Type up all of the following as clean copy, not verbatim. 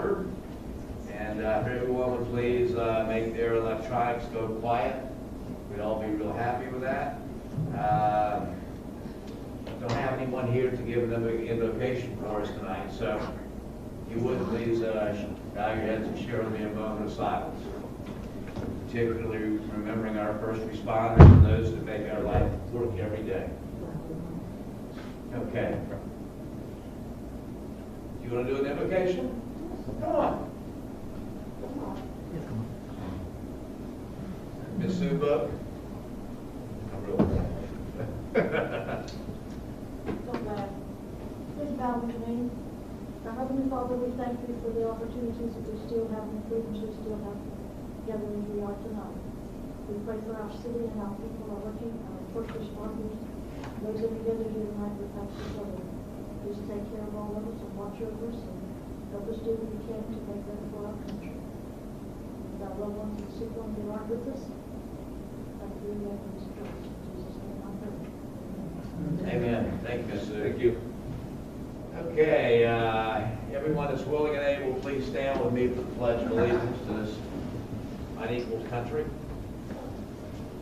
order. And if everyone would please make their electronics go quiet, we'd all be real happy with that. Don't have anyone here to give them an invocation for us tonight, so if you would please bow your heads and share with me a moment of silence, particularly remembering our first responders and those that make our life work every day. Okay. You want to do an invocation? Come on. Miss Sue Book? I'm real bad. Don't laugh. Please bow with me. Our Heavenly Father, we thank you for the opportunities that we still have and the freedoms we still have gathered as we are tonight. We pray for our city and our people are working, our first responders, those that are gathered here tonight with thanks to other. Please take care of all of us and watch over us and help us do what we can to make better for our country. And our loved ones and sick ones that aren't with us, thank you and Jesus Christ. In Jesus' name I pray. Amen. Thank you, Miss Sue. Thank you. Okay, everyone that's willing and able, please stand with me for the Pledge of Allegiance to this unequal country.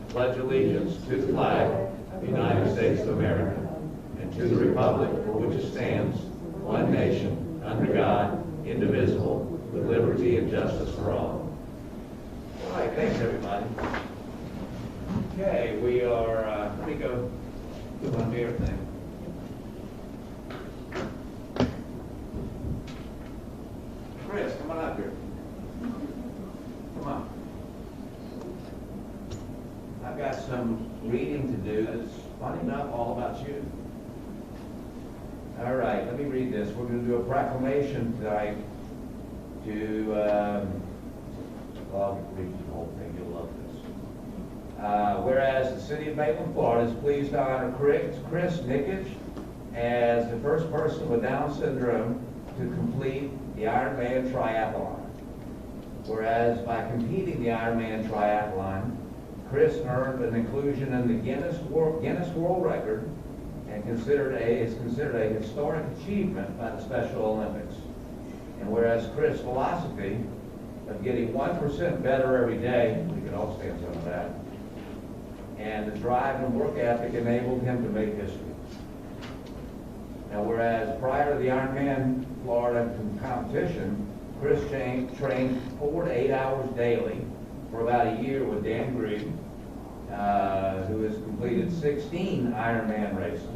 Pledge allegiance to the flag of the United States of America and to the republic for which it stands, one nation, under God, indivisible, with liberty and justice for all. All right, thanks everybody. Okay, we are, let me go do my beer thing. Chris, come on up here. Come on. I've got some reading to do that's funny enough all about you. All right, let me read this. We're going to do a proclamation tonight to, I'll read the whole thing. You'll love this. Whereas the city of Maitland, Florida is pleased to honor Chris Nickich as the first person with Down syndrome to complete the Ironman triathlon. Whereas by completing the Ironman triathlon, Chris earned an inclusion in the Guinness World Record and is considered a historic achievement by the Special Olympics. And whereas Chris' philosophy of getting 1% better every day, we can all stand some of that, and the drive and work ethic enabled him to make history. Now, whereas prior to the Ironman Florida competition, Chris trained 4 to 8 hours daily for about a year with Dan Green, who has completed 16 Ironman races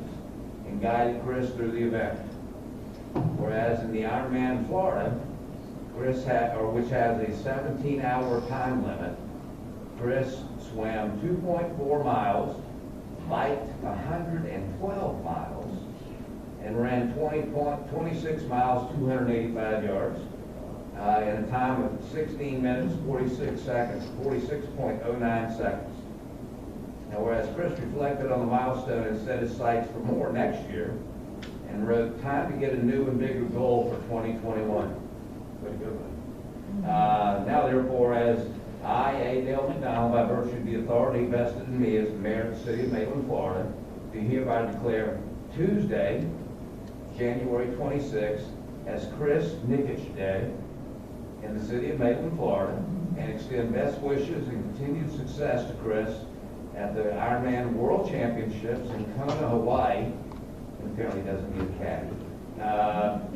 and guided Chris through the event. Whereas in the Ironman Florida, which has a 17-hour time limit, Chris swam 2.4 miles, biked 112 miles, and ran 26 miles, 285 yards, in a time of 16 minutes, 46 seconds, 46.09 seconds. Now, whereas Chris reflected on the milestone and set his sights for more next year, and wrote, "Time to get a new and bigger goal for 2021. What a good one. Now, therefore, as I, A. Dale McDonald, by virtue of the authority vested in me as the mayor of the city of Maitland, Florida, do hereby declare Tuesday, January 26th, as Chris Nickich Day in the city of Maitland, Florida, and extend best wishes and continued success to Chris at the Ironman World Championships in Kona, Hawaii, and apparently doesn't need a caddy,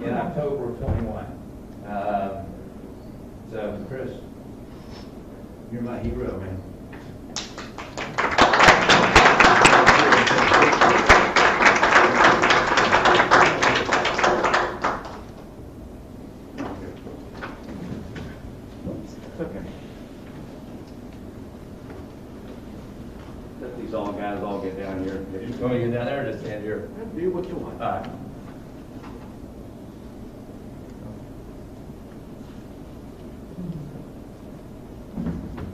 in October of 21. So, Chris, you're my hero, man. Okay. Let these guys all get down here. If you're going to get down there, just stand here. Do what you want. All right.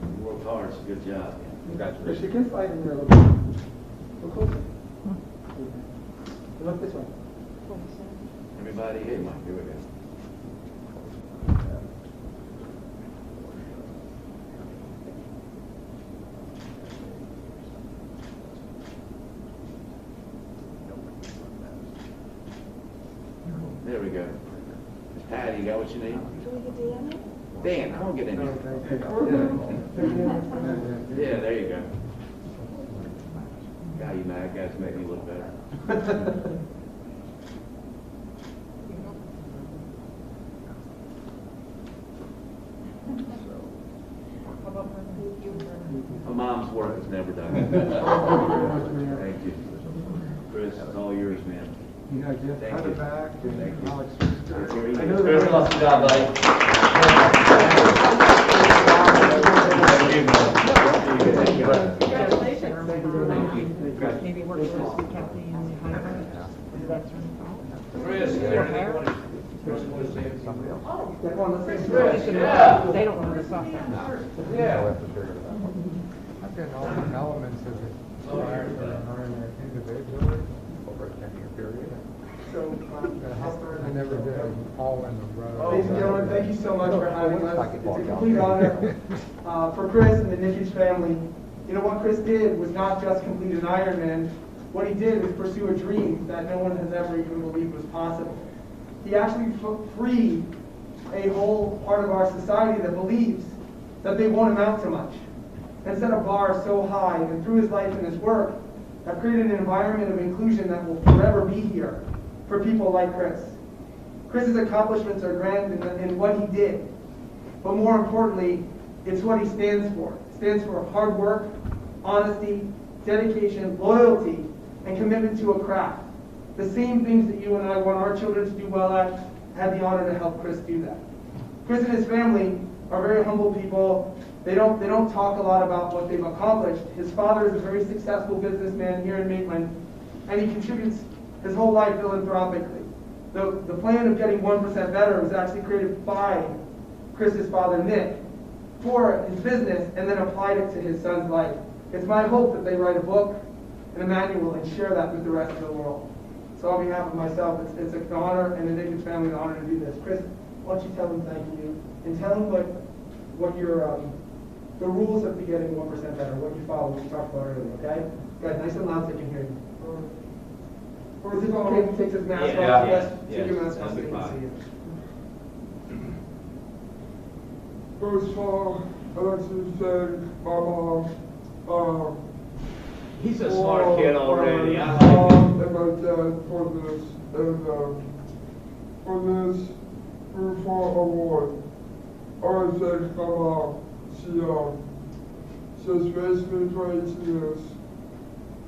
You worked hard. It's a good job. If you can fight in there a little bit. Look closer. Look this way. Everybody, here we go. There we go. Patty, you got what you need? Can we get Dan, come on, get in here. Yeah, there you go. God, you mad guys make me look better. My mom's work is never done. Thank you. Chris, it's all yours, man. You know, Jeff, Thank cut you. it back. Thank you. Alex, I know Chris, that- awesome job, buddy. Thank you. Maybe work for us with Kathy and the highway. Chris, is there anything you want to- Chris, want to say something else? Step on the same Chris, side. yeah. They don't know the software. Yeah. I've done all the elements of it prior to hiring an individual over a 10-year period. So, I never did them all in a row. ladies and gentlemen, thank you so much for having us. It's a complete honor for Chris and the Nikic family. You know, what Chris did was not just complete an Ironman. What he did was pursue a dream that no one has ever even believed was possible. He actually freed a whole part of our society that believes that they won't amount to much, and set a bar so high, and through his life and his work, have created an environment of inclusion that will forever be here for people like Chris. Chris's accomplishments are grand in what he did, but more importantly, it's what he stands for. It stands for hard work, honesty, dedication, loyalty, and commitment to a craft. The same things that you and I want our children to do well at, had the honor to help Chris do that. Chris and his family are very humble people. They don't talk a lot about what they've accomplished. His father is a very successful businessman here in Maitland, and he contributes his whole life philanthropically. The plan of getting 1% better was actually created by Chris's father, Nick, for his business, and then applied it to his son's life. It's my hope that they write a book and a manual and share that with the rest of the world. So on behalf of myself, it's an honor, and the Nikic family an honor to do this. Chris, why don't you tell them thank you, and tell them what your the rules of getting 1% better, what you follow, what you talked about earlier, okay? Guys, nice and loud so they can hear you. Or is it okay if he takes his mask off? Yeah. Yes, Yes, take your mask off that'll so be they can fine. see you. First of all, I'd like to thank my mom, He's a smart kid already. I my like it. mom and my dad for this, and for this fruitful award. I want to thank my mom. She has raised me for 18 years,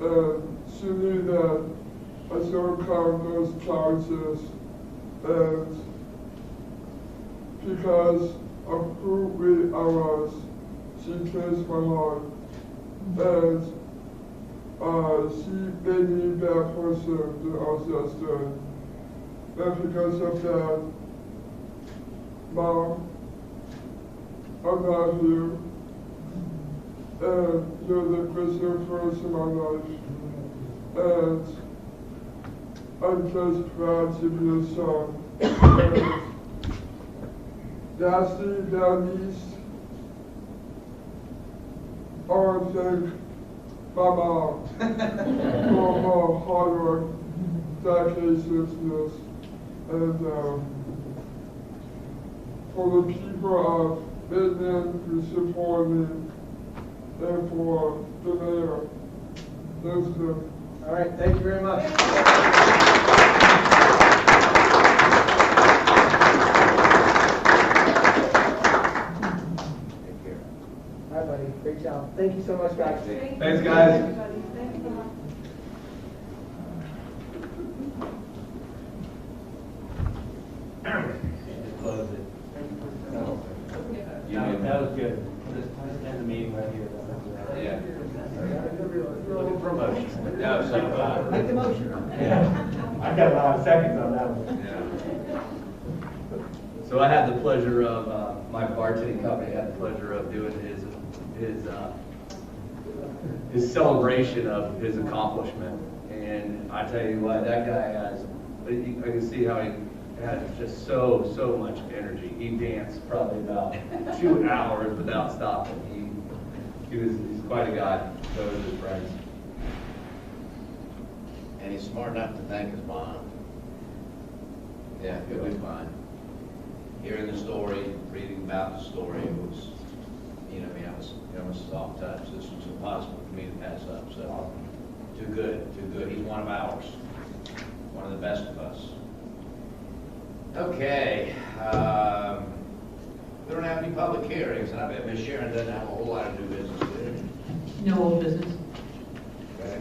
and she knew that I should overcome those challenges, and because of who I was, she changed my heart, and she made me a better person than I was yesterday. And because of that, Mom, I love you, and you're the Christian first in my life, and I'm just proud to be your son. And lastly, not least, I want to thank my mom for her hard work, dedication to this, and for the people of Maitland who support me, and for the mayor. Thank you. All right, thank you very much. Take care. All right, buddy, great job. Thank you so much, guys. Thanks, guys. Thank you so much. Close it. That was good. Just end the meeting right here. Yeah. Looking for a motion. No, second. Make the motion. Yeah. I got a lot of seconds on that one. Yeah. So I had the pleasure of, my bartending company had the pleasure of doing his celebration of his accomplishment. And I tell you what, that guy has, I can see how he has just so much energy. He danced probably about 2 hours without stopping. He's quite a guy, so is his friends. And he's smart enough to thank his mom. Yeah, he'll be fine. Hearing the story, reading about the story. It was, you know, I mean, I was soft touch. This was impossible for me to pass up. So, too good. He's one of ours, one of the best of us. Okay. We don't have any public hearings, and I bet Ms. Sharon doesn't have a whole lot of new business today. No old business. Okay.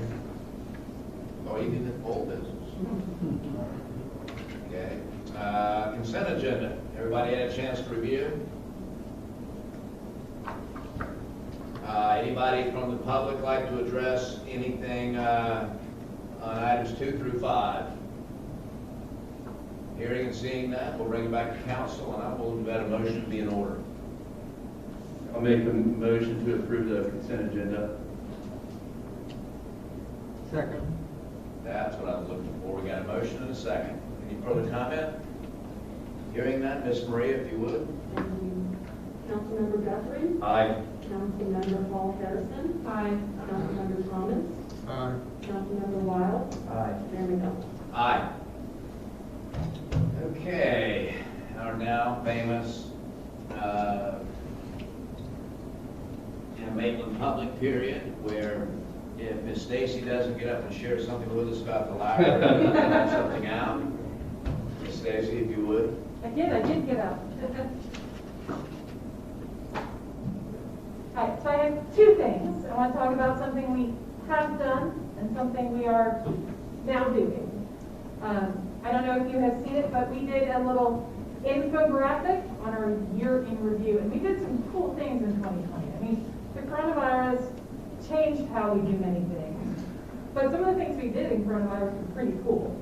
Oh, you did old business. Okay. Consent agenda. Everybody had a chance to review? Anybody from the public like to address anything on items 2 through 5? Hearing and seeing that, we'll bring it back to council, and I will let a motion be in order. I'll make a motion to approve the consent agenda. Second. That's what I was looking for. We got a motion and a second. Any further comment? Hearing that, Miss Maria, if you would. Thank you. Councilmember Guthrie? Aye. Councilmember Paul Harrison? Aye. Councilmember Thomas? Aye. Councilmember Wild? Aye. Mayor McDonald? Aye. Okay, our now famous Maitland public period, where if Miss Stacy doesn't get up and share something with us about the library, we'll find something out. Miss Stacy, if you would. I did get up. All right, so I have two things. I want to talk about something we have done and something we are now doing. I don't know if you have seen it, but we did a little infographic on our year in review, and we did some cool things in 2020. I mean, the coronavirus changed how we do many things, but some of the things we did in coronavirus were pretty cool.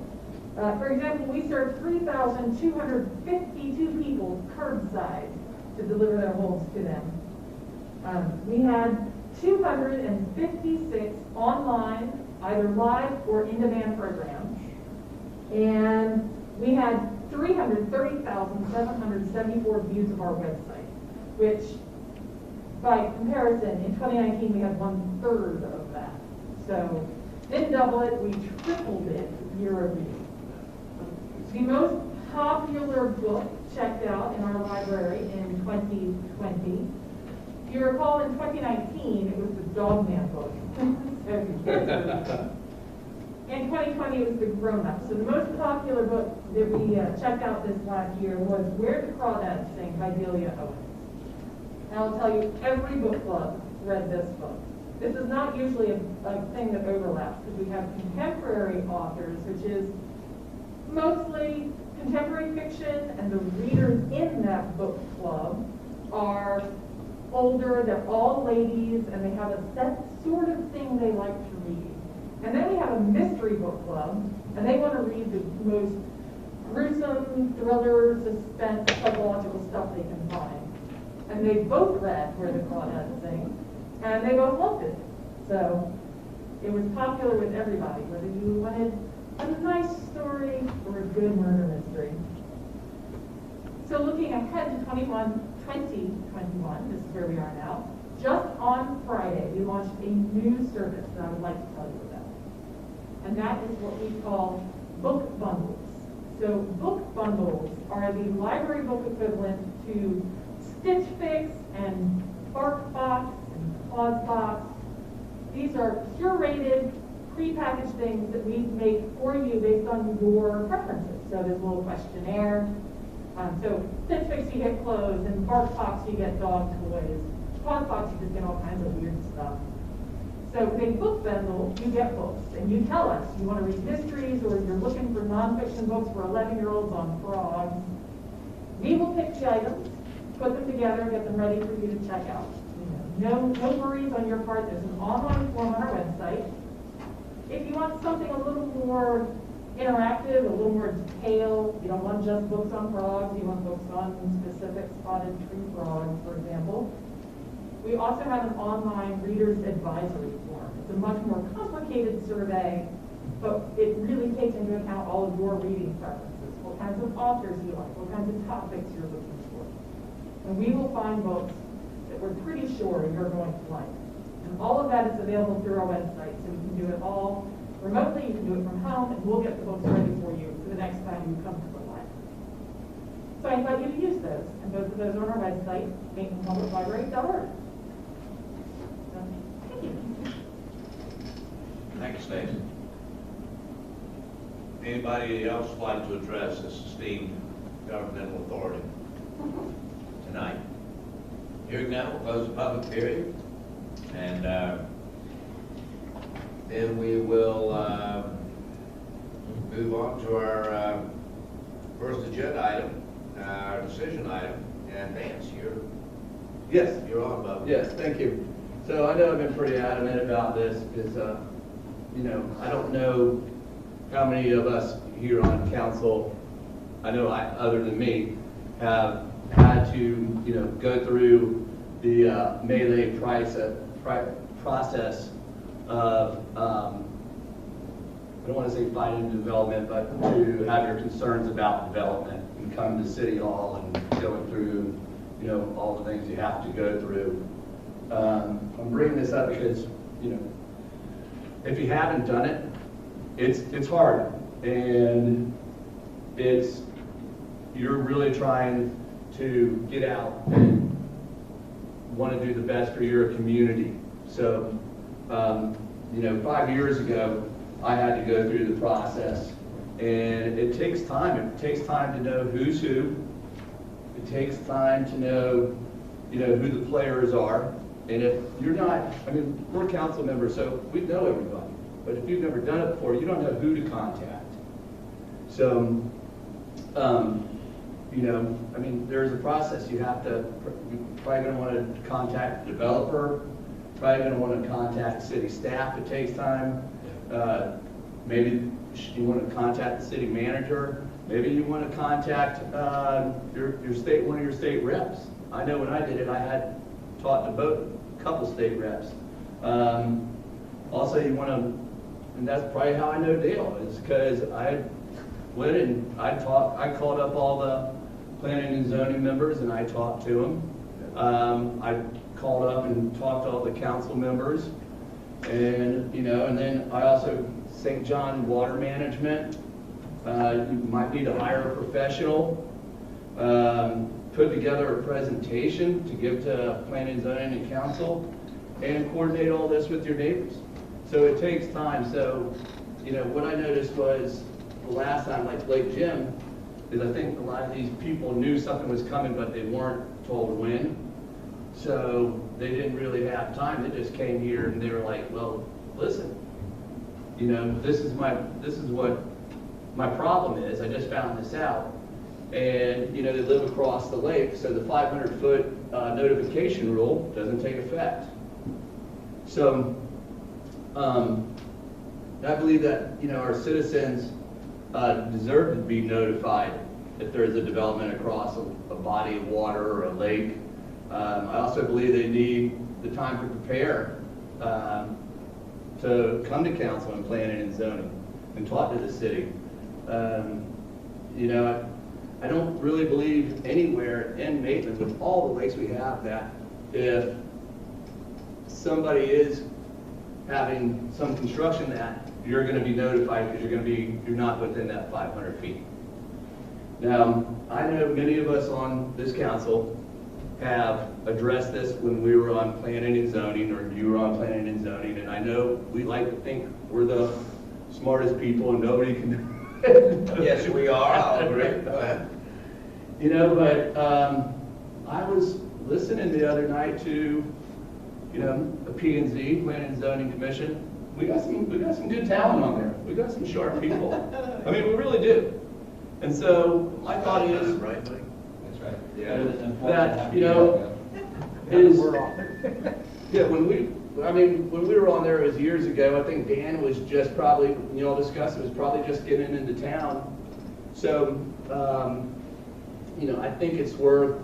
For example, we served 3,252 people curbside to deliver their homes to them. We had 256 online, either live or in-demand programs. And we had 330,774 views of our website, which, by comparison, in 2019 we had 1/3 of that. So, didn't double it, we tripled it year-over-year. The most popular book checked out in our library in 2020. If you recall, in 2019 it was the Dogman book. In 2020, it was the grown-up. So the most popular book that we checked out this last year was Where the Crawdads Sing by Delia Owens. And I'll tell you, every book club read this book. This is not usually a thing that overlaps, because we have contemporary authors, which is mostly contemporary fiction, and the readers in that book club are older, they're all ladies, and they have a set sort of thing they like to read. And then we have a mystery book club, and they want to read the most gruesome, thriller, suspense, psychological stuff they can find. And they both read Where the Crawdads Sing, and they both loved it. So it was popular with everybody, whether you wanted a nice story or a good murder mystery. So looking ahead to 2021, this is where we are now, just on Friday, we launched a new service that I would like to tell you about. And that is what we call book bundles. So book bundles are the library book equivalent to Stitch Fix and BarkBox and ClauseBox. These are curated, prepackaged things that we make for you based on your preferences. So there's a little questionnaire. So Stitch Fix you get clothes, and BarkBox you get dog toys. ClauseBox you just get all kinds of weird stuff. So with a book bundle, you get books, and you tell us you want to read mysteries, or you're looking for nonfiction books for 11-year-olds on frogs. We will pick the items, put them together, get them ready for you to check out. No worries on your part. There's an online form on our website. If you want something a little more interactive, a little more detailed, you don't want just books on frogs, you want books on specific spotted tree frogs, for example. We also have an online reader's advisory form. It's a much more complicated survey, but it really takes into account all of your reading preferences, what kinds of authors you like, what kinds of topics you're looking for. And we will find books that we're pretty sure you're going to like. And all of that is available through our website, so you can do it all remotely, you can do it from home, and we'll get the books ready for you for the next time you come to the library. So I invite you to use those, and both of those are on our website, maitlandpubliclibrary.org. So, thank you. Thank you, Stacy. Anybody else like to address this esteemed governmental authority tonight? Hearing none, we'll close the public hearing. And then we will move on to our first agenda item, our decision item. And Vance, Yes. you're on, Bob. Yes, thank you. So I know I've been pretty adamant about this because, I don't know how many of us here on council, other than me, have had to, go through the melee process of, I don't want to say fighting development, but to have your concerns about development and come to City Hall and going through, all the things you have to go through. I'm bringing this up because, if you haven't done it, it's hard, and you're really trying to get out and want to do the best for your community. So, 5 years ago, I had to go through the process, and it takes time. It takes time to know who's who. It takes time to know, who the players are. And if you're not, we're council members, so we know everybody. But if you've never done it before, you don't know who to contact. So, there's a process. You're probably going to want to contact the developer, probably going to want to contact city staff. It takes time. Maybe you want to contact the city manager. Maybe you want to contact one of your state reps. I know when I did it, I had talked to a couple state reps. Also, you want to, and that's probably how I know Dale, is because I went and I called up all the planning and zoning members and I talked to them. I called up and talked to all the council members, and and then I also St. John Water Management. You might need to hire a professional. Put together a presentation to give to planning and zoning and council, and coordinate all this with your neighbors. So it takes time. So, what I noticed was the last time, like Lake Jim, is I think a lot of these people knew something was coming, but they weren't told when. So they didn't really have time. They just came here and they were like, well, listen, this is what my problem is. I just found this out. And, they live across the lake, so the 500-foot notification rule doesn't take effect. So, I believe that, our citizens deserve to be notified if there's a development across a body of water or a lake. I also believe they need the time to prepare to come to council and planning and zoning and talk to the city. I don't really believe anywhere in Maitland, with all the lakes we have, that if somebody is having some construction, that you're going to be notified because you're not within that 500 feet. Now, I know many of us on this council have addressed this when we were on planning and zoning, or you were on planning and zoning, and I know we like to think we're the smartest people and nobody can. Yes, we are. I'll agree. Go ahead. But I was listening the other night to, a P&Z, Planning and Zoning Commission. We got some good talent on there. We got some sharp people. We really do. And so my thought is, right, Mike? That's right. Yeah. that when we were on there, it was years ago. I think Dan was just probably, discussing, was probably just getting into town. So, I think it's worth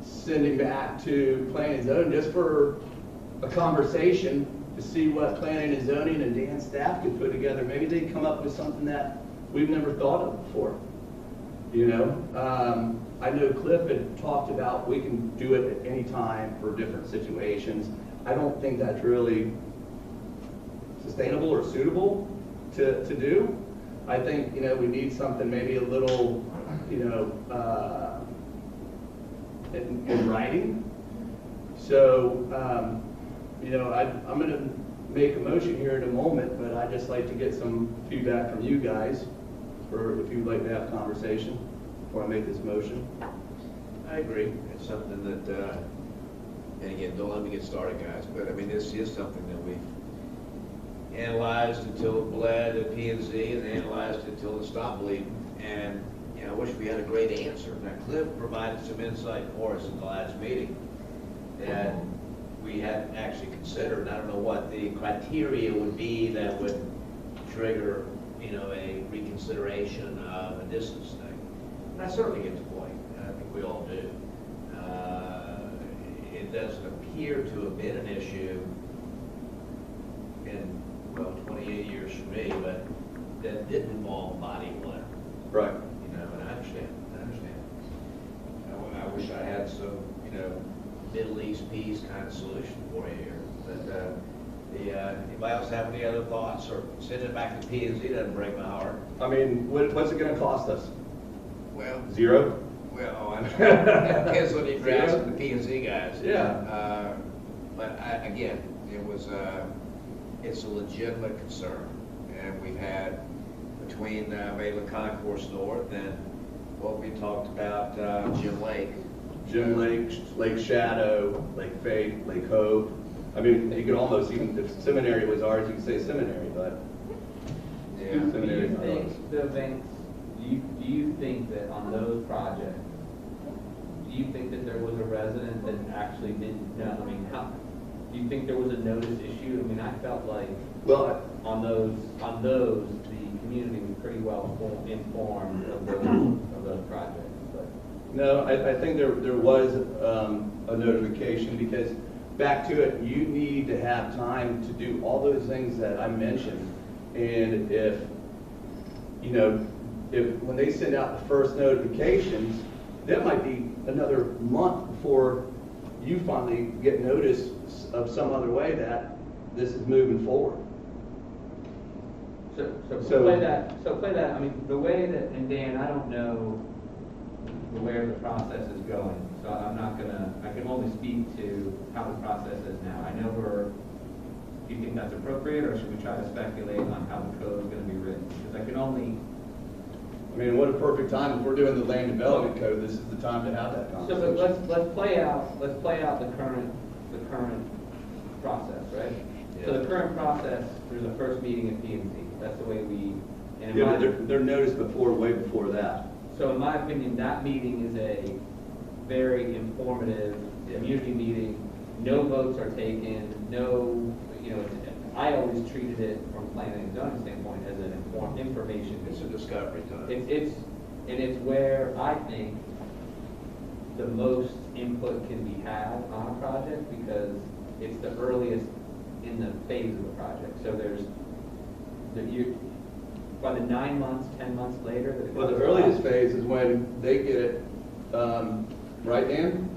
sending back to planning and zoning just for a conversation to see what planning and zoning and Dan's staff could put together. Maybe they'd come up with something that we've never thought of before. I know Cliff had talked about we can do it at any time for different situations. I don't think that's really sustainable or suitable to do. I think, we need something maybe a little, in writing. So, you know, I'm going to make a motion here in a moment, but I'd just like to get some feedback from you guys, or if you'd like to have a conversation before I make this motion. I agree. It's something that, and again, don't let me get started, guys, but I mean, this is something that we've analyzed until it bled at P&Z and analyzed until it stopped bleeding. And, you know, I wish we had a great answer. Now, Cliff provided some insight for us in the last meeting that we hadn't actually considered. I don't know what the criteria would be that would trigger, you know, a reconsideration of a distance thing. And I certainly get the point. I think we all do. It doesn't appear to have been an issue in, well, 28 years for me, but that didn't involve body of water. Right. You know, and I understand. I wish I had some, you know, Middle East peace kind of solution for you here. But anybody else have any other thoughts, or sending it back to P&Z doesn't break my heart? I mean, what's it going to cost us? Well, Zero? well, I that depends on if you're Zero? asking the P&Z guys. Yeah. But again, it's a legitimate concern, and we've had between Maitland Concourse North and what we talked about, Jim Lake. Jim Lake, Lake Shadow, Lake Faith, Lake Hope. I mean, you could almost, even if seminary was ours, you could say seminary, but Yeah. seminary Do is you not ours. think the banks, do you think that on those projects, do you think that there was a resident that actually didn't know? I mean, how, do you think there was a notice issue? I mean, I felt like Well, on those, the community was pretty well informed of those projects, but. no, I think there was a notification, because back to it, you need to have time to do all those things that I mentioned. And if, you know, when they send out the first notifications, that might be another month before you finally get notice of some other way that this is moving forward. So So- play that, I mean, the way that, and Dan, I don't know where the process is going, so I'm not gonna, I can only speak to how the process is now. I know do you think that's appropriate, or should we try to speculate on how the code is gonna be written? Because I can only, I mean, what a perfect time, if we're doing the land development code, this is the time to have that so conversation. but let's play out the current process, right? So Yeah. the current process, there's a first meeting at P&Z, that's the way we, and in Yeah, my, but they're noticed before, way before that. so in my opinion, that meeting is a very informative community meeting. No votes are taken, no, you know, I always treated it from planning and zoning standpoint as an information. It's a discovery time. It's where I think the most input can be had on a project, because it's the earliest in the phase of the project. So by the 9 months, 10 months later that it Well, the goes earliest live- phase is when they get it, right, Dan?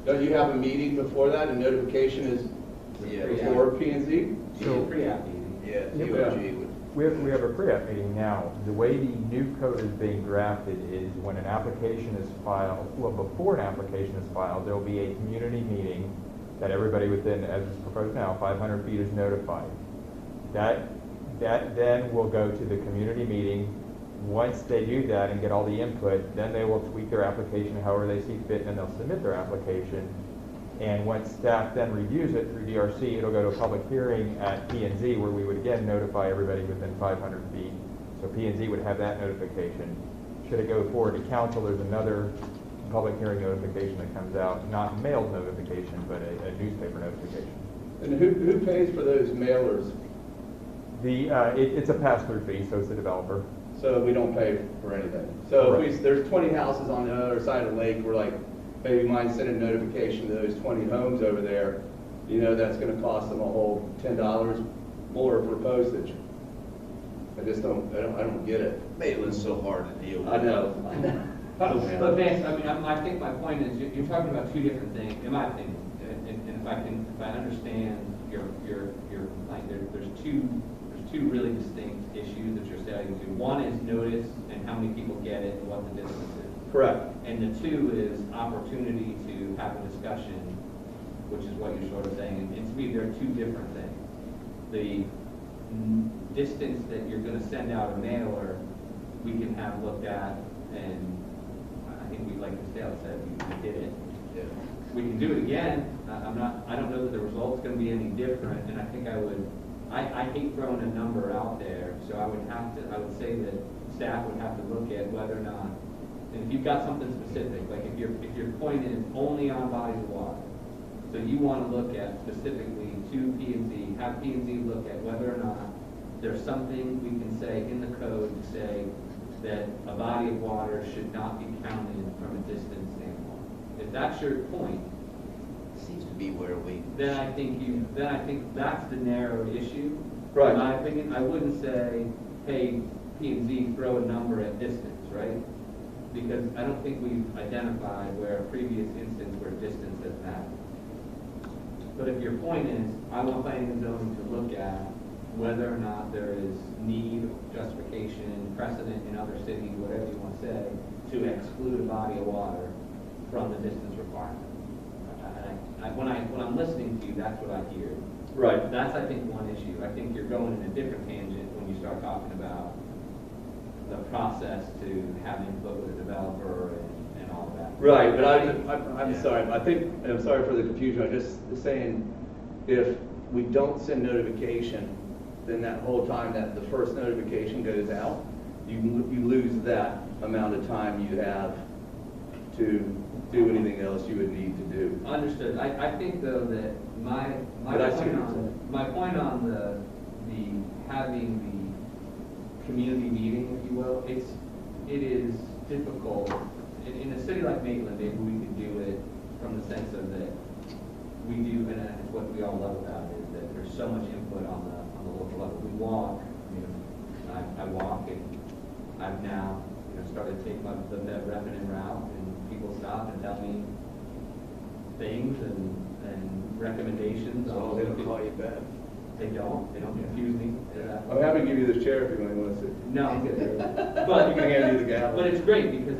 Don't you have a meeting before that, and notification is Yeah. before P&Z? So pre-app meeting. Yeah, Yeah. UOG would. We have a pre-app meeting now. The way the new code is being drafted is when an application is filed, well, before an application is filed, there'll be a community meeting that everybody within, as is proposed now, 500 feet is notified. That then will go to the community meeting. Once they do that and get all the input, then they will tweak their application however they see fit, and they'll submit their application. And once staff then reviews it through DRC, it'll go to a public hearing at P&Z, where we would again notify everybody within 500 feet. So P&Z would have that notification. Should it go forward to council, there's another public hearing notification that comes out, not mailed notification, but a newspaper notification. And who pays for those mailers? It's a pass-through fee, so it's the developer. So we don't pay for anything. So Correct. if there's 20 houses on the other side of the lake, we're like, maybe might send a notification to those 20 homes over there, you know, that's gonna cost them a whole $10 more for postage. I don't get it. Maitland's so hard to deal with. I know. But Vance, I mean, I think my point is, you're talking about two different things, in my opinion. And if I understand your complaint, there's two really distinct issues that you're stating to. One is notice and how many people get it and what the distance is. Correct. And the two is opportunity to have a discussion, which is what you're sort of saying. And to me, they're two different things. The distance that you're going to send out a mailer, we can have looked at, and I think we, like Estelle said, we did it. Yeah. We can do it again. I don't know that the result's going to be any different, and I think I hate throwing a number out there, so I would say that staff would have to look at whether or not, and if you've got something specific, like if your point is only on bodies of water, so you want to look at specifically to P&Z, have P&Z look at whether or not there's something we can say in the code to say that a body of water should not be counted from a distance standpoint. If that's your point, Seems to be where we. then I think that's the narrow issue. Right. In my opinion, I wouldn't say, hey, P&Z, throw a number at distance, right? Because I don't think we've identified where a previous instance where distance has mattered. But if your point is, I want planning and zoning to look at whether or not there is need, justification, precedent in other cities, whatever you want to say, to exclude a body of water from the distance requirement. When I'm listening to you, that's what I hear. Right. That's, I think, one issue. I think you're going in a different tangent when you start talking about the process to have input with the developer and all of that. Right, but I'm sorry. I'm sorry for the confusion. I'm just saying, if we don't send notification, then that whole time that the first notification goes out, you lose that amount of time you have to do anything else you would need to do. Understood. I think though that my point on the having the community meeting, if you will, it is difficult. In a city like Maitland, maybe we could do it from the sense of that we do, and it's what we all love about it, is that there's so much input on the local level. We walk, I walk, and I've now started to take the Bev-Refinen route, and people stop and tell me things and recommendations. So they don't call you Bev. They don't confuse me. I'm happy to give you this chair if you want to sit. No, I'm good. But you can hand you the gavel. But it's great because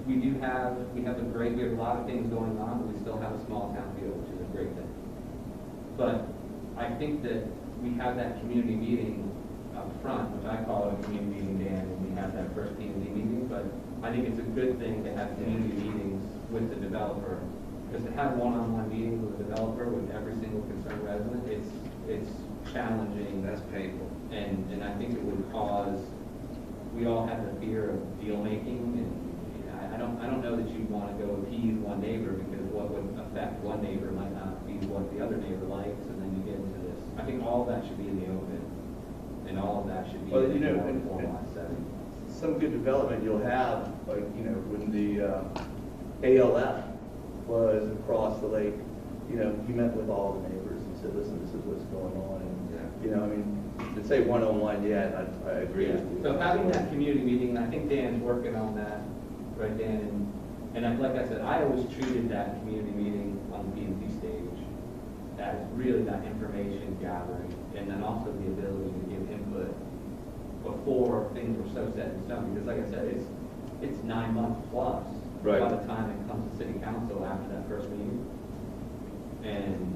we have a lot of things going on, but we still have a small town feel, which is a great thing. But I think that we have that community meeting up front, which I call a community meeting, Dan, and we have that first P&Z meeting. But I think it's a good thing to have community meetings with the developer, because to have one-on-one meetings with the developer with every single concerned resident, it's challenging. That's painful. And I think it would cause, we all have the fear of deal making, and I don't know that you'd want to go appease one neighbor, because what would affect one neighbor might not be what the other neighbor likes, and then you get into this. I think all of that should be in the open, and all of that should be in a more formalized setting. Some good development you'll have, like, when the ALF was across the lake, you met with all the neighbors and said, listen, this is what's going on. And, to say one-on-one, yeah, I agree with you. So having that community meeting, I think Dan's working on that, right, Dan? And like I said, I always treated that community meeting on the P&Z stage as really that information gathering, and then also the ability to give input before things were so set in stone. Because like I said, it's 9 months plus Right. by the time it comes to city council after that first meeting. And,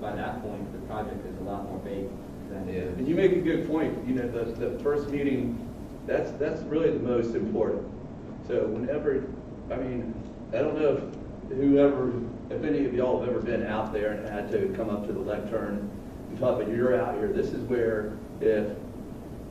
by that point, the project is a lot more baked than it is. And you make a good point. The first meeting, that's really the most important. So whenever, I don't know if any of y'all have ever been out there and had to come up to the lectern and talk, but you're out here. This is where, if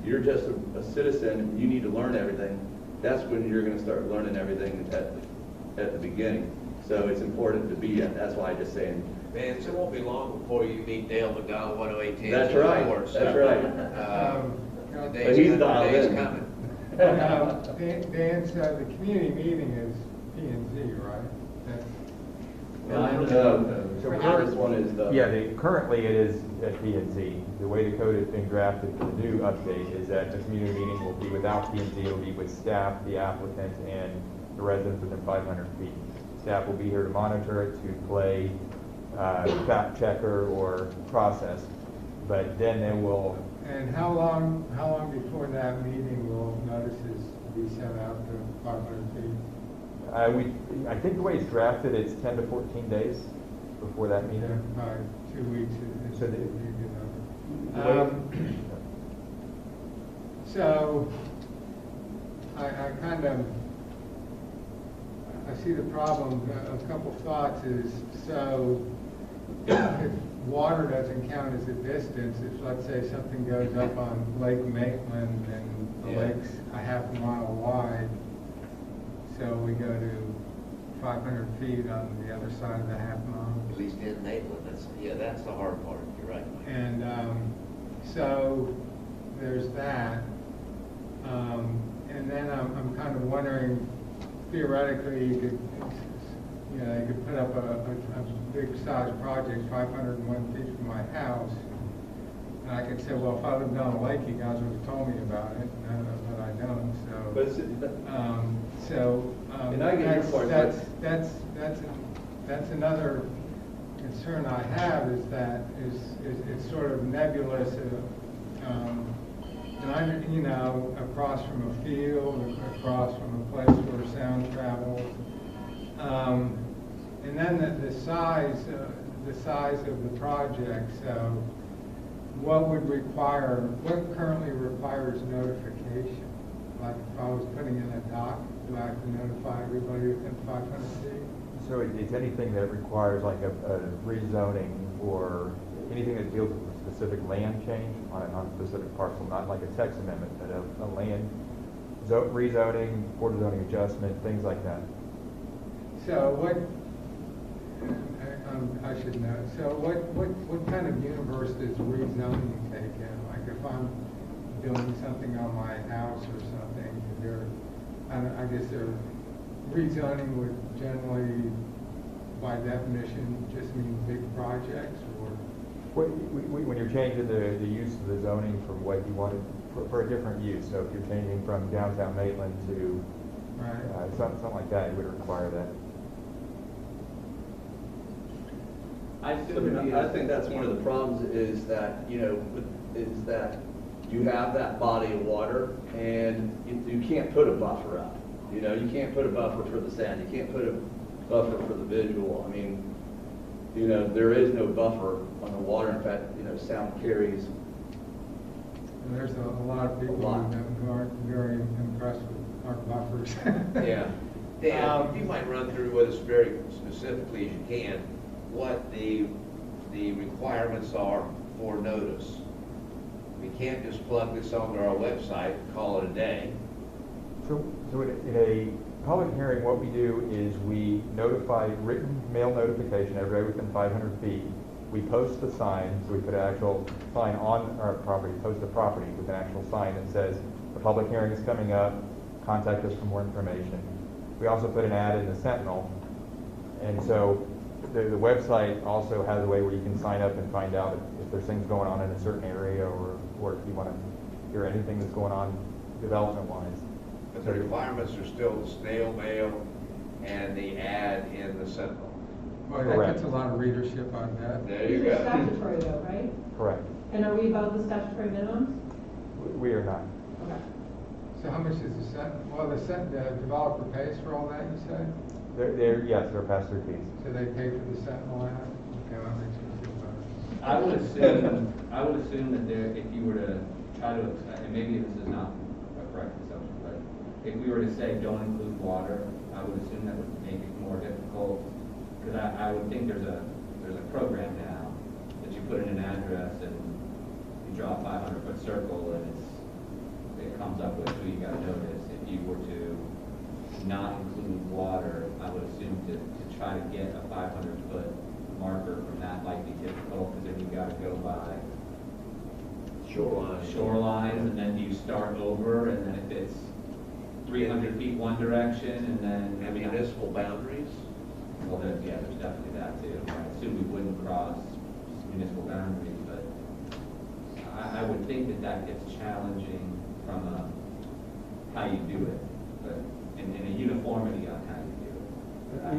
you're just a citizen and you need to learn everything, that's when you're going to start learning everything at the beginning. So it's important to be at. That's why I just saying. Man, it won't be long before you meet Dale McDowell, 10810. That's right. That's right. Days he's coming, dialed days in. coming. Dan said the community meeting is P&Z, right? So first one is the. Currently it is at P&Z. The way the code has been drafted for the new update is that the community meeting will be without P&Z, it will be with staff, the applicant, and the residents within 500 feet. Staff will be here to monitor it, to play fact checker or process, but then they will. And how long before that meeting will notices be sent out to 500 feet? I think the way it's drafted, it's 10 to 14 days before that Yeah, meeting. probably 2 weeks is So a the- good The number. way- So, I kind of, I see the problem, a couple thoughts is, so if water doesn't count as a distance, if let's say something goes up on Lake Maitland and the Yeah. lake's a half a mile wide, so we go to 500 feet on the other side of the half mile. At least in Maitland, that's the hard part, you're right. And so there's that. And then I'm kind of wondering, theoretically, you could put up a big size project, 501 feet from my house. And I could say, well, if I lived on a lake, you guys would have told me about it, but I don't, so. But it's, and I get your point, but- that's another concern I have is that it's sort of nebulous. And I'm, across from a field, across from a place where sound travels. And then the size of the project. So, what currently requires notification? Like if I was putting in a dock, do I have to notify everybody within 500 feet? So it's anything that requires like a rezoning or anything that deals with a specific land change on a specific parcel, not like a text amendment, but a land rezoning, border zoning adjustment, things like that. So I should know. So what kind of universe does rezoning take in? Like if I'm doing something on my house or something, I guess rezoning would generally, by definition, just mean big projects, or? When you're changing the use of the zoning from what you wanted for a different use, so if you're changing from downtown Maitland to Right. something like that, it would require that. I assume I think that's one of the problems is that, is that you have that body of water and you can't put a buffer up. You can't put a buffer for the sound. You can't put a buffer for the visual. I mean, there is no buffer on the water. In fact, sound carries. And there's a lot of people who aren't very impressed with our buffers. Yeah. Dan, if you might run through with us very specifically as you can, what the requirements are for notice. We can't just plug this onto our website and call it a day. So in a public hearing, what we do is we notify written mail notification everybody within 500 feet. We post the sign, so we put an actual sign on our property, post the property with an actual sign that says, the public hearing is coming up, contact us for more information. We also put an ad in the Sentinel, and so the website also has a way where you can sign up and find out if there's things going on in a certain area, or if you want to hear anything that's going on development-wise. But the requirements are still the snail mail and the ad in the Sentinel. Well, that Correct. gets a lot of readership on that. There you These are go. statutory though, right? Correct. And are we above the statutory minimums? We are not. Okay. So how much is the developer pays for all that, you say? Yes, they're pass-through fees. So they pay for the Sentinel ad? Okay, that makes me feel better. I would assume that if you were to try to, and maybe this is not a correct assumption, but if we were to say don't include water, I would assume that would make it more difficult, because I would think there's a program now that you put in an address and you draw a 500-foot circle and it comes up with who you got to notice. If you were to not include water, I would assume to try to get a 500-foot marker from that might be difficult, because then you got to go by shorelines, and then you start over, and then if it's 300 feet one direction, and then And municipal boundaries? well, there's definitely that too. I assume we wouldn't cross municipal boundaries, but I would think that gets challenging from how you do it, but in a uniformity on how you do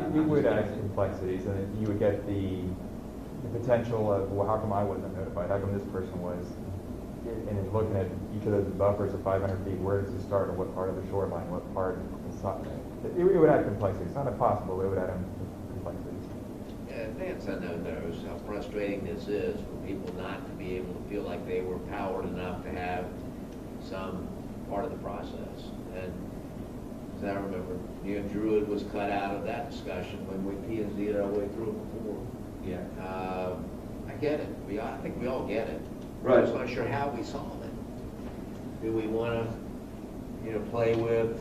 it. You would add complexities, and you would get the potential of, well, how come I wasn't notified? How come this person was? and is looking at each of those buffers of 500 feet, where does it start and what part of the shoreline, what part, it's not, it would add complexity. It's not impossible, it would add complexity. Yeah, Dan Sendo knows how frustrating this is for people not to be able to feel like they were powered enough to have some part of the process. And as I remember, Druid was cut out of that discussion when we P&Z'd our way through it before. Yeah. I get it. I think we all get it. Right. I'm just not sure how we solve it. Do we want to, play with,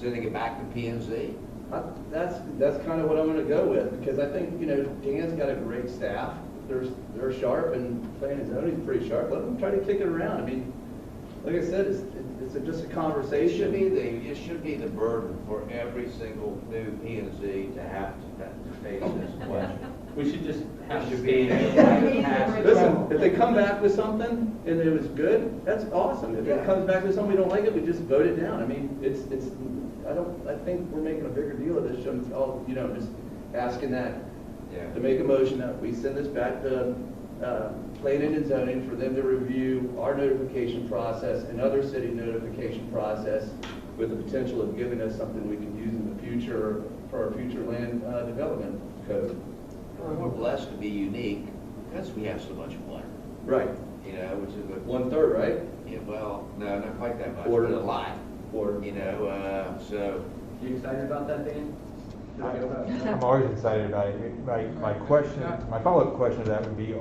sending it back to P&Z? That's kind of what I'm gonna go with, because I think, Dan's got a great staff. They're sharp, and planning and zoning's pretty sharp. Let them try to kick it around. I mean, like I said, it's just a conversation. It should be the burden for every single new P&Z to have to face this question. We should just have to Should be. be. Listen, if they come back with something and it was good, that's awesome. If it comes back with something we don't like it, we just vote it down. I mean, I think we're making a bigger deal of this, just asking that, to make a motion that we send this back to, planning and zoning for them to review our notification process and other city notification process with the potential of giving us something we can use in the future for our future land, development code. We're blessed to be unique because we have so much water. Right. Which is a 1/3, right? Yeah, well, no, not quite that much, Quarter. but a lot. Quarter. So. You excited about that, Dan? I'm always excited about it. My follow-up question to that would be,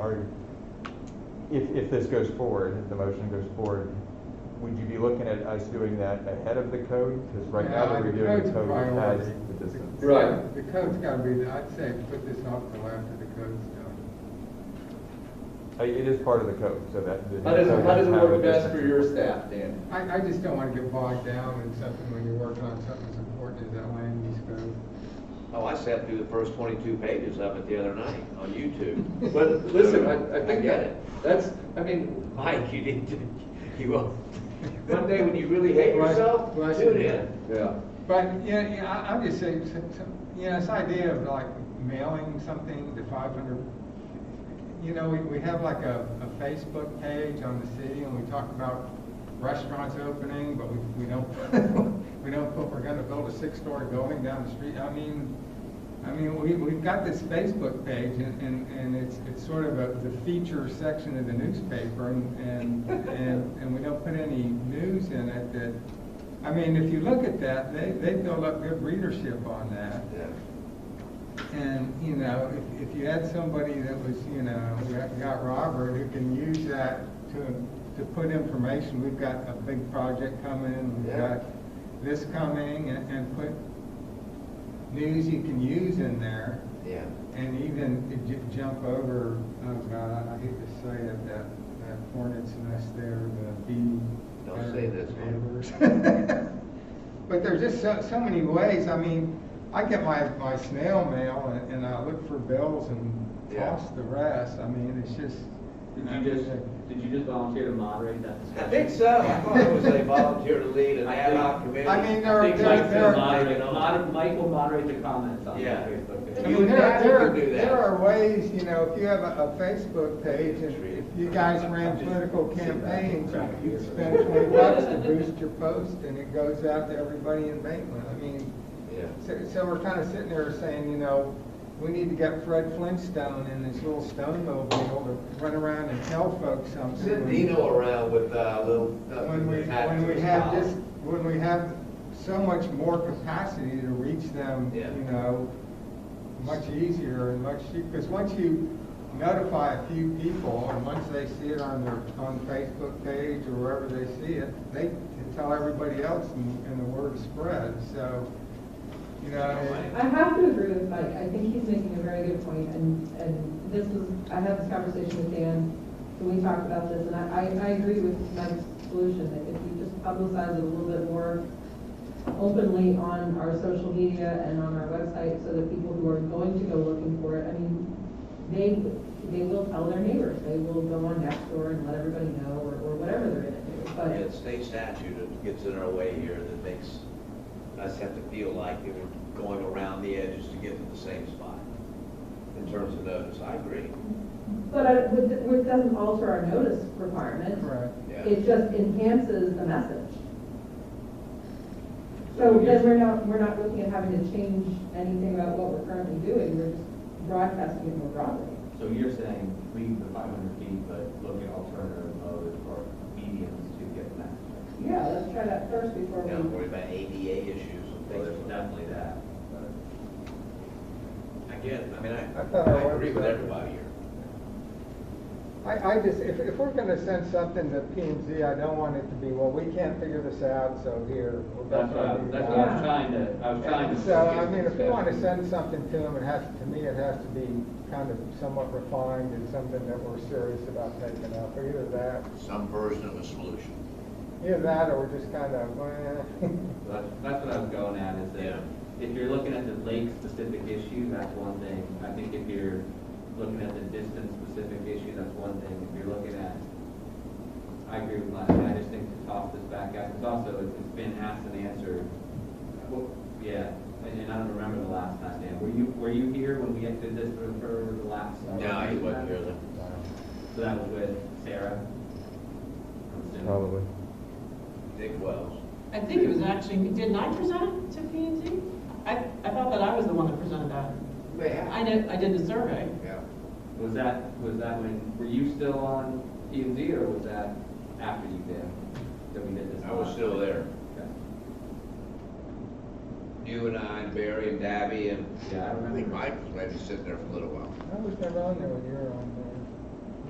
if this goes forward, if the motion goes forward, would you be looking at us doing that ahead of the code? Because right now the reviewing the code has the distance. Right. The code's gotta be, I'd say put this off till after the code's done. It is part of the code, so that. How does it work best for your staff, Dan? I just don't wanna get bogged down in something when you're working on something as important as that land use code. Oh, I sat through the first 22 pages of it the other night on YouTube. But listen, I think get it. Mike, you will. One day when you really hate yourself, tune in. Yeah. But, I'm just saying, this idea of like mailing something to 500, we have like a Facebook page on the city, and we talk about restaurants opening, but we don't, we're gonna build a 6-story building down the street. I mean, we've got this Facebook page, and it's sort of the feature section of the newspaper, and we don't put any news in it that, if you look at that, they build up good readership on that. Yeah. And, if you had somebody that was, got Robert, who can use that to put information, we've got a big project coming, we've got this coming, and put news you can use in there. Yeah. And even jump over, oh God, I hate to say it, that hornet's nest there, the bee. Don't say this, man. But there's just so many ways. I get my snail mail and I look for bills and toss the rest. It's just. Did you just volunteer to moderate that discussion? I think so. I thought it was a volunteer to lead an ad hoc committee. Mike will moderate the comments on that Facebook page. There are ways, if you have a Facebook page, and if you guys ran political campaigns, you spend $20 to boost your post, and it goes out to everybody in Maitland. So we're kind of sitting there saying, we need to get Fred Flintstone in his little snowmobile to run around and tell folks something. Send Dino around with little. When we have so much more capacity to reach them, much easier and much cheaper. Because once you notify a few people, and once they see it on the Facebook page or wherever they see it, they can tell everybody else, and the word spreads. So. I have to agree with Mike. I think he's making a very good point, and I had this conversation with Dan, and we talked about this, and I agree with Mike's solution, that if you just publicize it a little bit more openly on our social media and on our website, so that people who are going to go looking for it, they will tell their neighbors, they will go on Nextdoor and let everybody know, or whatever they're going to do. But it's state statute that gets in our way here that makes us have to feel like we were going around the edges to get to the same spot in terms of notice. I agree. But it doesn't alter our notice requirement. Right. Yeah. It just enhances the message. So then we're not looking at having to change anything about what we're currently doing, we're just broadcasting it more broadly. So you're saying leave the 500 feet, but look at alternative modes or mediums to get the message? Yeah, let's try that first before Don't we. worry about ADA issues and Well, things. there's definitely that. Again, I mean, I thought I our agree with website- everybody here. I just, if we're gonna send something to P and Z, I don't want it to be, well, we can't figure this out, so here. Well, That's what I was trying to. So, I mean, if we want to send something to them, to me, it has to be kind of somewhat refined and something that we're serious about taking up, or either that, Some version of a solution. either that, or we're just kind of, well. That's what I was going at, is Yeah. that if you're looking at the lake-specific issue, that's one thing. I think if you're looking at the distance-specific issue, that's one thing. If you're looking at, I agree with Maitland, I just think to toss this back out, because also it's been asked and answered. Well, yeah, and I don't remember the last time, Dan. Were you here when we did this for the last? No, I wasn't here then. So that was with Sarah? I'm assuming. Probably. Dick Wells. I think it was actually, didn't I present it to P and Z? I thought that I was the one that presented that. I did the survey. Yeah. Was that when, were you still on P and Z, or was that after you did, that we did this? I was still there. Okay. You and I and Barry and Dabby and Yeah, I I remember. think Mike was maybe sitting there for a little while. I was never on there when you were on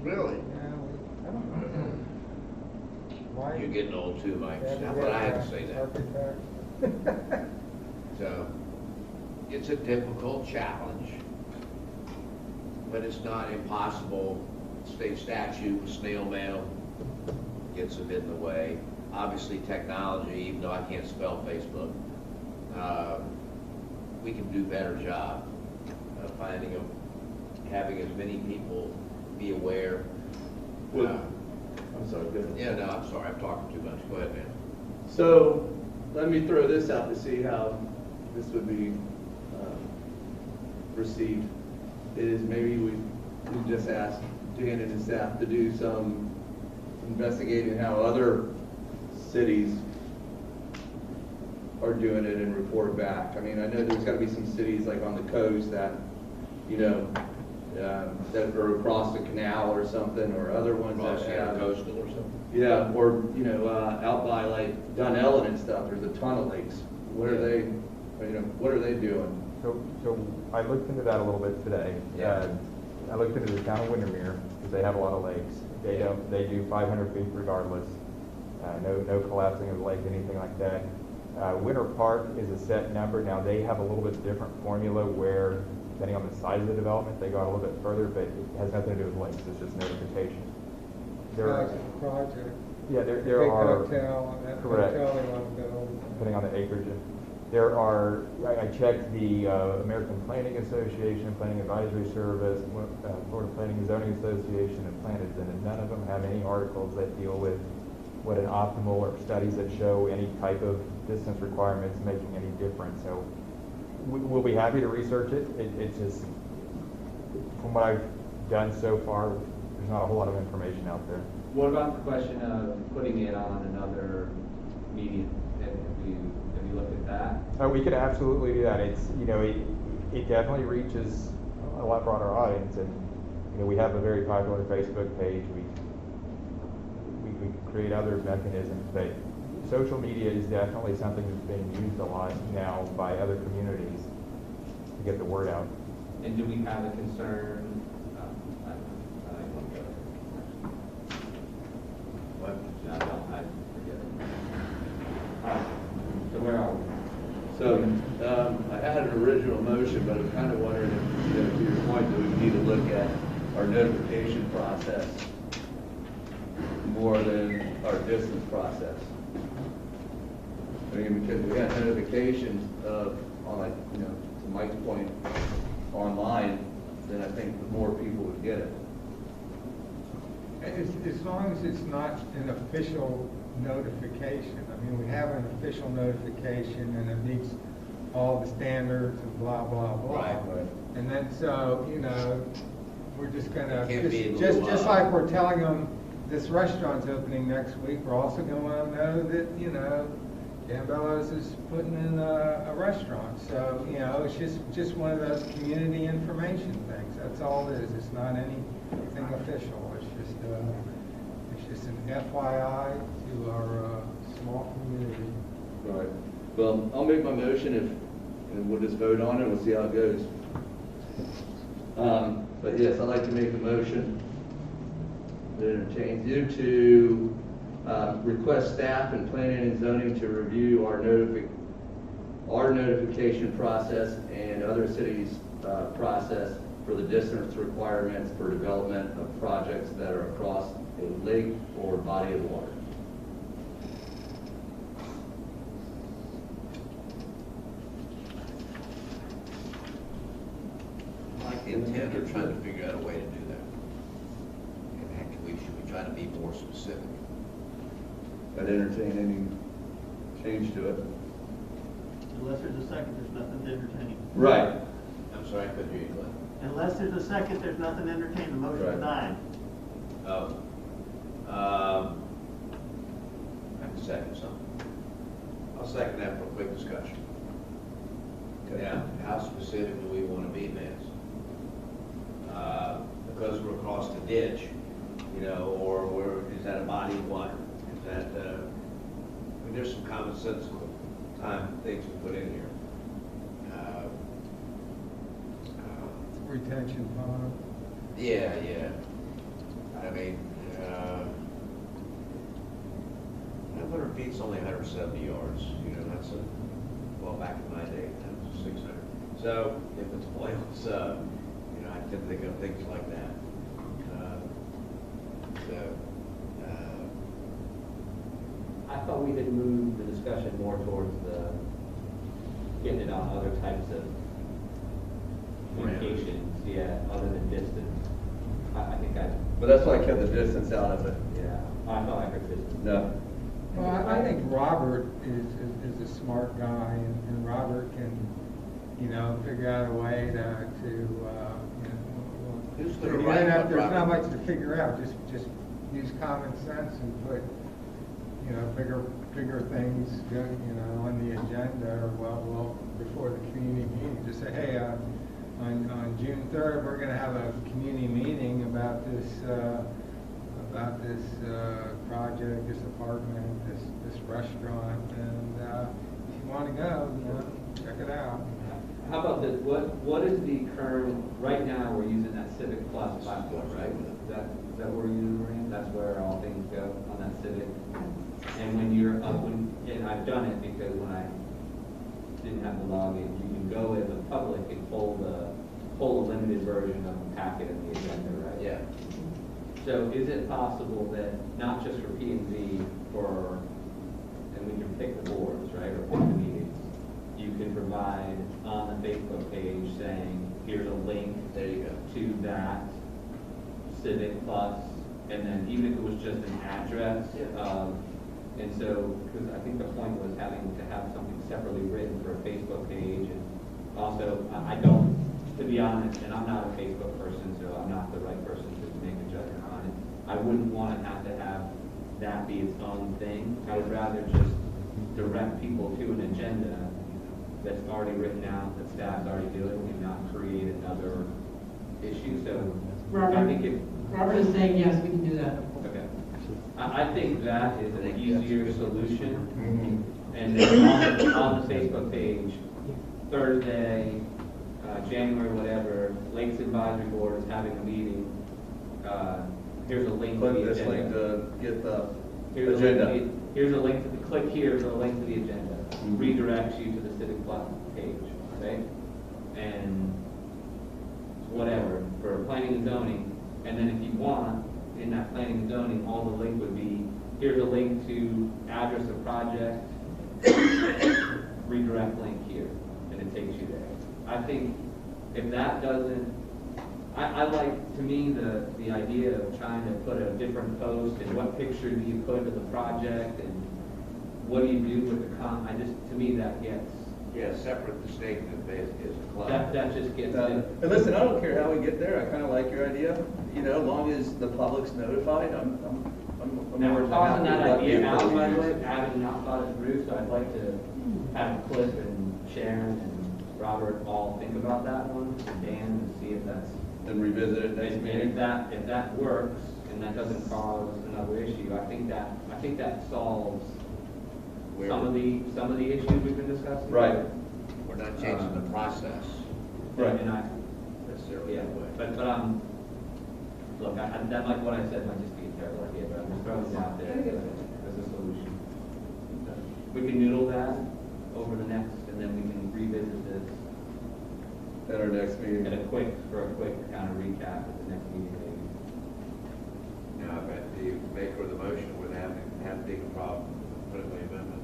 there. Really? Yeah, I don't know. Why? You're getting old too, Mike. Yeah, Not that I had to say that. architect. So, it's a difficult challenge, but it's not impossible. State statute, snail mail gets a bit in the way. Obviously, technology, even though I can't spell Facebook, we can do a better job of having as many people be aware. I'm sorry, go ahead. Yeah, no, I'm sorry, I'm talking too much. Go ahead, man. So, let me throw this out to see how this would be received. Is maybe we just ask Dan and his staff to do some investigating how other cities are doing it and report back. I mean, I know there's gotta be some cities like on the coast that, you know, that are across the canal or something, or other ones Cross that here, have. coastal or something. Yeah, or, you know, out by like Dunellen and stuff, there's a ton of lakes. What are they, what are they doing? So I looked into that a little bit today. Yeah. I looked into the town of Windermere, because they have a lot of lakes. They do 500 feet regardless. No collapsing of the lake, anything like that. Winter Park is a set number. Now, they have a little bit different formula where, depending on the size of the development, they go out a little bit further, but it has nothing to do with lakes, it's just notification. Project. Yeah, there Big are. hotel, and that Correct. hotel they want to build. Depending on the acreage. There are, I checked the American Planning Association, Planning Advisory Service, Florida Planning and Zoning Association, and Planted, and none of them have any articles that deal with what an optimal, or studies that show any type of distance requirements making any difference. So we'll be happy to research it. It's just, from what I've done so far, there's not a whole lot of information out there. What about the question of putting it on another medium? Have you looked at that? We could absolutely do that. It's, it definitely reaches a lot broader audience, and, we have a very popular Facebook page. We create other mechanisms, but social media is definitely something that's being used a lot now by other communities to get the word out. And do we have a concern? I don't want to go there. What? No, I don't, I forget it. All right, so where are we? So, I had an original motion, but I'm kind of wondering if, to your point, that we need to look at our notification process more than our distance process. I mean, because we got notifications of, on like, to Mike's point, online, then I think more people would get it. As long as it's not an official notification. I mean, we have an official notification and it meets all the standards and blah, blah, blah. Right. And then so, we're just gonna, It can't be a just little, like we're telling them this restaurant's opening next week, we're also gonna let them know that, you know, Gambello's is putting in a restaurant. So, you know, it's just one of those community information things. That's all it is. It's not anything official. It's just an FYI to our small community. All right. Well, I'll make my motion and we'll just vote on it. We'll see how it goes. But yes, I'd like to make a motion to entertain you to request staff and planning and zoning to review our notification process and other cities' process for the distance requirements for development of projects that are across a lake or body of water. I like the intent of trying to figure out a way to do that. And actually, should we try to be more specific? I'd entertain any change to it. Unless there's a second, there's nothing to entertain. Right. I'm sorry, I couldn't hear you, Glenn. Unless there's a second, there's nothing to entertain. The motion Right. died. Oh. I have to second something. I'll second that for a quick discussion. Okay. Now, how specific do we want to be in this? Because we're across the ditch, you know, or is that a body of water? Is that, I mean, there's some commonsensical things we put in here. Retention pond. Yeah. I mean, 100 feet's only 170 yards. You know, that's well, back in my day, that was 600. So if it's oil, you know, I tend to think of things like that. I thought we had moved the discussion more towards getting it on other types of communications, other than distance. I think But that's why I kept the distance out of it. I thought I heard distance. No. Well, I think Robert is a smart guy, and Robert can, you know, figure out a way to Who's you gonna know, write what, there's not Robert? much to figure out. Just use common sense and put, you know, bigger things, you know, on the agenda, or well before the community meeting. Just say, hey, on June 3rd, we're going to have a community meeting about this project, this apartment, this restaurant, and if you want to go, you know, check it out. How about this, what is the current, right now, we're using that Civic Plus platform, right? Is that what we're using, Maureen? That's where all things go, on that Civic? And when you're up, and I've done it because when I didn't have the login, you can go as a public and pull a limited version of the packet of the agenda, right? Yeah. So is it possible that, not just for P and Z, and we can pick the boards, right, or pick the meetings, you can provide on the Facebook page saying, here's a link There you go. to that Civic Plus, and then even if it was just an address, and so, because I think the point was having to have something separately written for a Facebook page, and also, I don't, to be honest, and I'm not a Facebook person, so I'm not the right person to make a judgment on it. I wouldn't want to have that be its own thing. I would rather just direct people to an agenda that's already written out, that staff's already doing, and not create another issue. So I think if Robert is saying, yes, we can do that. okay. I think that is an easier solution. And then on the Facebook page, Thursday, January, whatever, Lakes Advisory Board is having a meeting. Here's a link to Click the this link agenda. to get the Here's agenda. Here's a link to click here for a link to the agenda. Redirects you to the Civic Plus page, okay? And whatever, for planning and zoning. And then if you want, in that planning and zoning, all the link would be, here's a link to address of project, redirect link here, and it takes you there. I think if that doesn't, I like, to me, the idea of trying to put a different post, and what picture do you put of the project, and what do you do with the to me, that gets Yeah, separate, distinct, as a club. That just gets And listen, I don't care how we get there, I kinda like your idea, you know, as long as the public's notified, I'm Now, more we're than tossing happy that to let idea out, people by the use way, it. having not thought it through, so I'd like to have Cliff and Sharon and Robert all think about that one, and Dan, and see if that's, And revisit it next and meeting. if that works, and that doesn't cause another issue, I think that solves some of the issues we've been discussing. Right. We're not changing the process Right. And I, necessarily yeah, anyway. but, look, that might, what I said might just be a terrible idea, but I'm just throwing it out there as a solution. We can noodle that over the next, and then we can revisit this At our next meeting. for a quick kind of recap at the next meeting maybe. Now, but the maker of the motion would have a big problem with the amendment.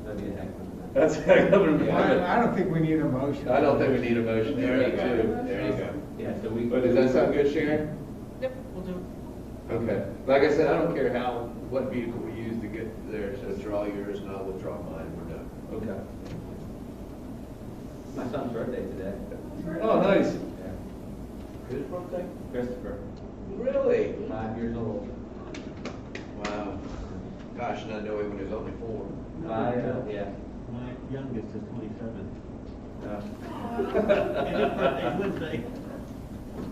That'd be a heck of an amendment. That's a heck of an amendment. I don't think we need a motion. I don't think we need a motion There you there, go, too. there you go. Yeah, so we. But does that sound good, Sharon? Yep, we'll do it. Okay. Like I said, I don't care what vehicle we use to get there, So so, withdraw yours and I'll withdraw mine, we're done. okay. It's my son's birthday today. Oh, nice. Yeah. Whose birthday? Christopher, Really? 5 years old. Wow. Gosh, and I know him when he was only 4. Yeah. My youngest is 27. Uh, And his birthday's Wednesday.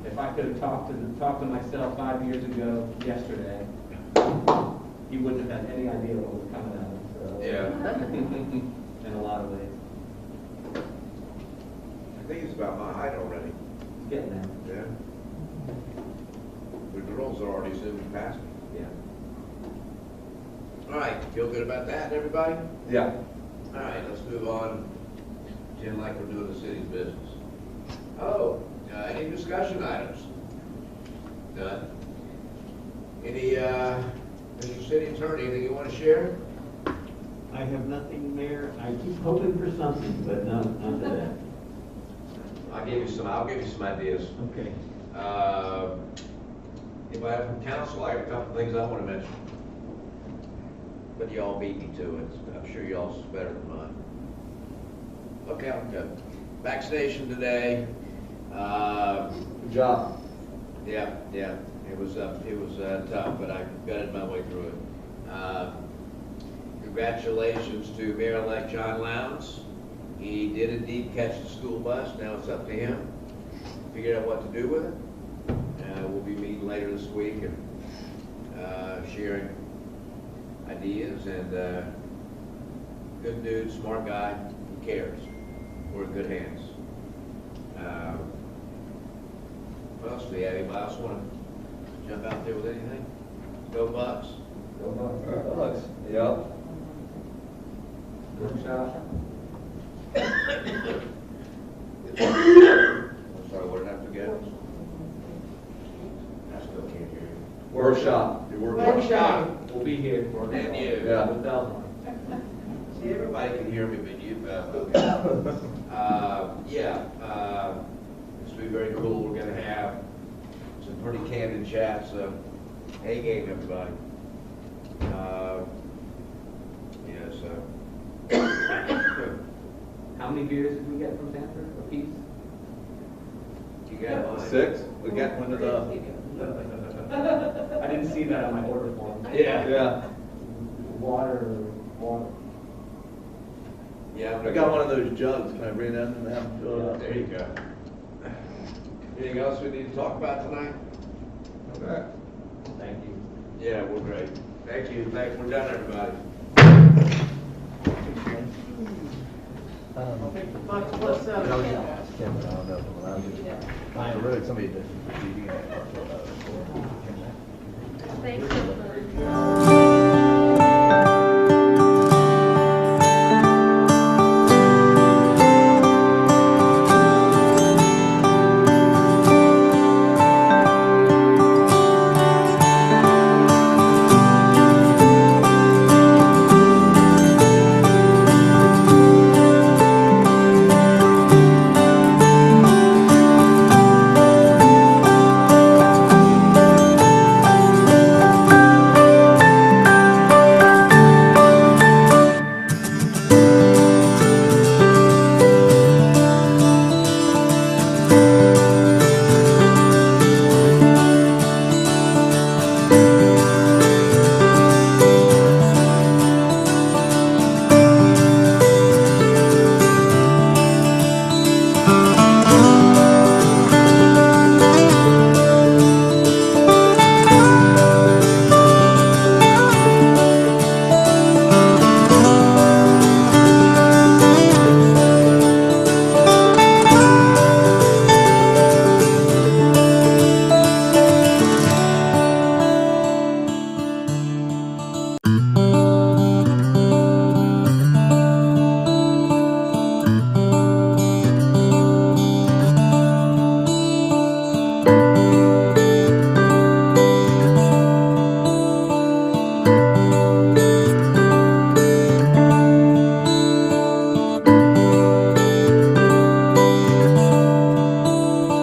If I could have talked to myself 5 years ago yesterday, he wouldn't have had any idea what was coming at him, so. Yeah. In a lot of ways. I think he's about my height already. It's getting there. Yeah. The girls are already zooming past me. Yeah. All right, feel good about that, everybody? Yeah. All right, let's move on, Jen, like we're doing the city's business. Oh, any discussion items? None? Any, Mr. City Attorney, anything you want to share? I have nothing, Mayor. I keep hoping for something, but none today. I'll give you some ideas. Okay. If I have from council, I have a couple things I want to mention. But y'all beat me to it. I'm sure y'all's is better than mine. Okay, I'll go. Vaccination today. Good job. Yeah. It was tough, but I gutted my way through it. Congratulations to Mayor-elect John Lowndes. He did indeed catch the school bus. Now it's up to him to figure out what to do with it. We'll be meeting later this week and sharing ideas. And good dude, smart guy. He cares. We're in good hands. What else do we have? Anybody else want to jump out there with anything? Go Bucks. Go Bucks. Alex, yeah. Workshop. I'm sorry, what did I forget? I still can't hear you. Workshop. Workshop. We'll be here for it. And you. Yeah. With Belmont. See, everybody can hear me, but you, this will be very cool. We're gonna have some pretty candid chats. A game, everybody. How many beers did we get from Sanford? A piece? You got mine. 6. We got one of the. I didn't see that on my order form. Yeah. Water. Yeah. I got one of those jugs. Can I bring them and have them fill it up? There you go. Anything else we need to talk about tonight? Okay. Thank you. Yeah, we're great. Thank you. Thanks. We're done, everybody. What's up? I really somebody Thank you.